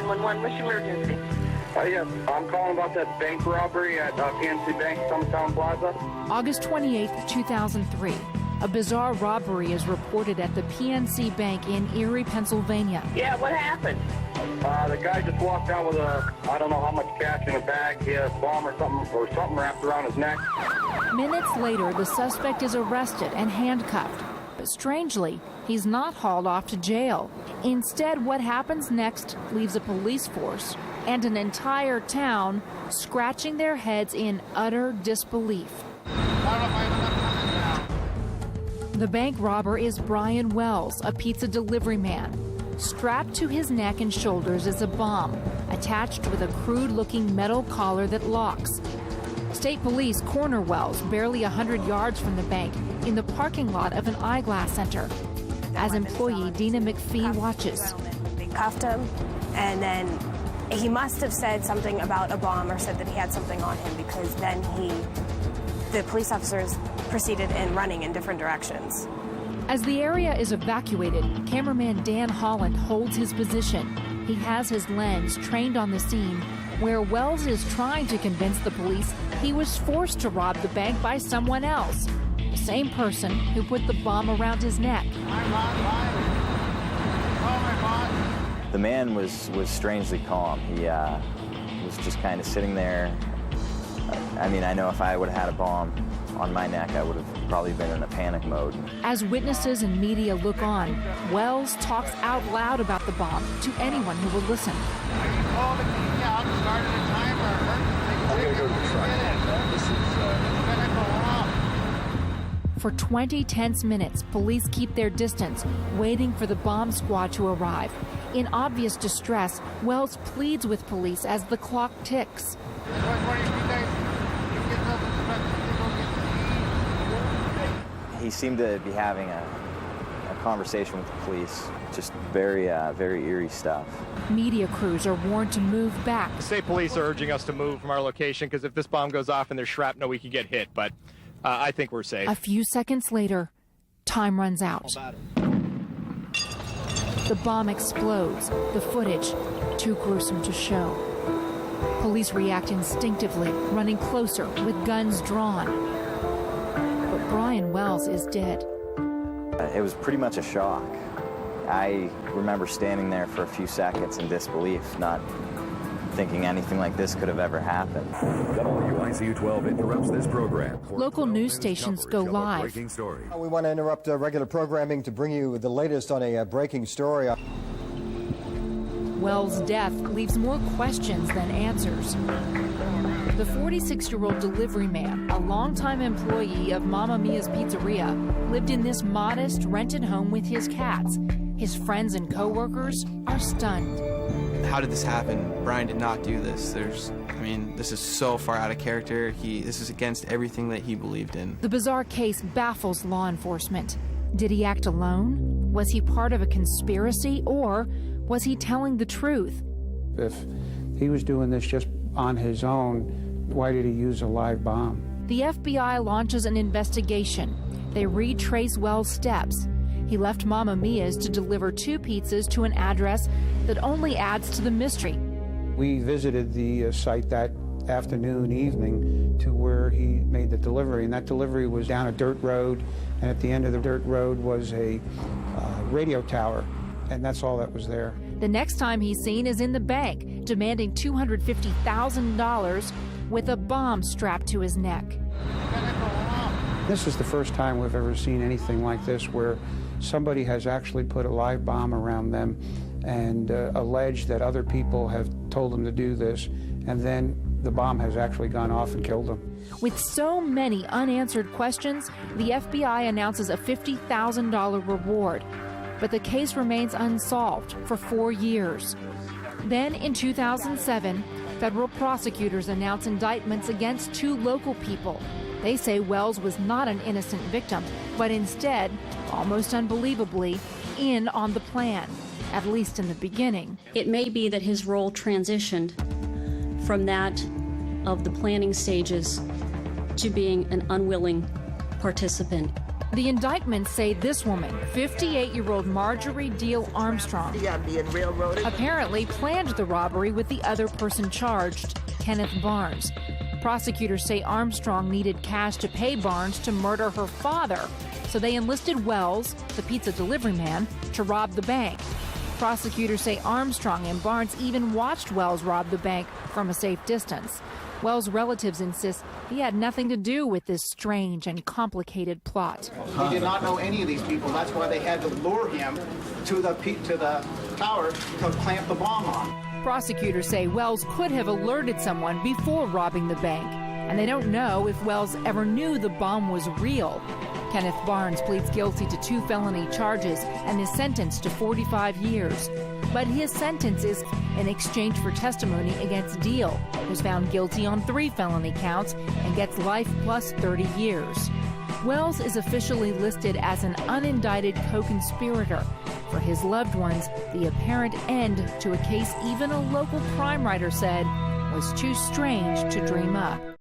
911, what's your emergency? Yes, I'm calling about that bank robbery at PNC Bank, Summertown Plaza. August 28, 2003. A bizarre robbery is reported at the PNC Bank in Erie, Pennsylvania. Yeah, what happened? The guy just walked out with I don't know how much cash in a bag. He had a bomb or something wrapped around his neck. Minutes later, the suspect is arrested and handcuffed. But strangely, he's not hauled off to jail. Instead, what happens next leaves a police force and an entire town scratching their heads in utter disbelief. The bank robber is Brian Wells, a pizza delivery man. Strapped to his neck and shoulders is a bomb, attached with a crude-looking metal collar that locks. State police corner Wells barely 100 yards from the bank in the parking lot of an eyeglass center. As employee Dina McPhee watches. They cuffed him, and then he must have said something about a bomb or said that he had something on him, because then the police officers proceeded in running in different directions. As the area is evacuated, cameraman Dan Holland holds his position. He has his lens trained on the scene where Wells is trying to convince the police he was forced to rob the bank by someone else, the same person who put the bomb around his neck. The man was strangely calm. He was just kind of sitting there. I mean, I know if I would have had a bomb on my neck, I would have probably been in a panic mode. As witnesses and media look on, Wells talks out loud about the bomb to anyone who will listen. For 20 tense minutes, police keep their distance, waiting for the bomb squad to arrive. In obvious distress, Wells pleads with police as the clock ticks. He seemed to be having a conversation with the police, just very eerie stuff. Media crews are warned to move back. The state police are urging us to move from our location because if this bomb goes off and there's shrapnel, we could get hit, but I think we're safe. A few seconds later, time runs out. The bomb explodes, the footage too gruesome to show. Police react instinctively, running closer with guns drawn. But Brian Wells is dead. It was pretty much a shock. I remember standing there for a few seconds in disbelief, not thinking anything like this could have ever happened. WICU 12 interrupts this program. Local news stations go live. We want to interrupt regular programming to bring you the latest on a breaking story. Wells' death leaves more questions than answers. The 46-year-old delivery man, a longtime employee of Mamma Mia's Pizzeria, lived in this modest, rented home with his cats. His friends and co-workers are stunned. How did this happen? Brian did not do this. This is so far out of character. This is against everything that he believed in. The bizarre case baffles law enforcement. Did he act alone? Was he part of a conspiracy, or was he telling the truth? If he was doing this just on his own, why did he use a live bomb? The FBI launches an investigation. They retrace Wells' steps. He left Mamma Mia's to deliver 2 pizzas to an address that only adds to the mystery. We visited the site that afternoon, evening, to where he made the delivery, and that delivery was down a dirt road, and at the end of the dirt road was a radio tower, and that's all that was there. The next time he's seen is in the bank, demanding $250,000 with a bomb strapped to his neck. This is the first time we've ever seen anything like this, where somebody has actually put a live bomb around them and alleged that other people have told them to do this, and then the bomb has actually gone off and killed them. With so many unanswered questions, the FBI announces a $50,000 reward. But the case remains unsolved for 4 years. Then in 2007, federal prosecutors announce indictments against 2 local people. They say Wells was not an innocent victim, but instead, almost unbelievably, in on the plan, at least in the beginning. It may be that his role transitioned from that of the planning stages to being an unwilling participant. The indictments say this woman, 58-year-old Marjorie Deal Armstrong, apparently planned the robbery with the other person charged, Kenneth Barnes. Prosecutors say Armstrong needed cash to pay Barnes to murder her father, so they enlisted Wells, the pizza delivery man, to rob the bank. Prosecutors say Armstrong and Barnes even watched Wells rob the bank from a safe distance. Wells' relatives insist he had nothing to do with this strange and complicated plot. He did not know any of these people. That's why they had to lure him to the tower to plant the bomb on. Prosecutors say Wells could have alerted someone before robbing the bank, and they don't know if Wells ever knew the bomb was real. Kenneth Barnes pleads guilty to 2 felony charges and is sentenced to 45 years. But his sentence is in exchange for testimony against Deal, who's found guilty on 3 felony counts and gets life plus 30 years. Wells is officially listed as an unindicted co-conspirator. For his loved ones, the apparent end to a case even a local crime writer said was too strange to dream up.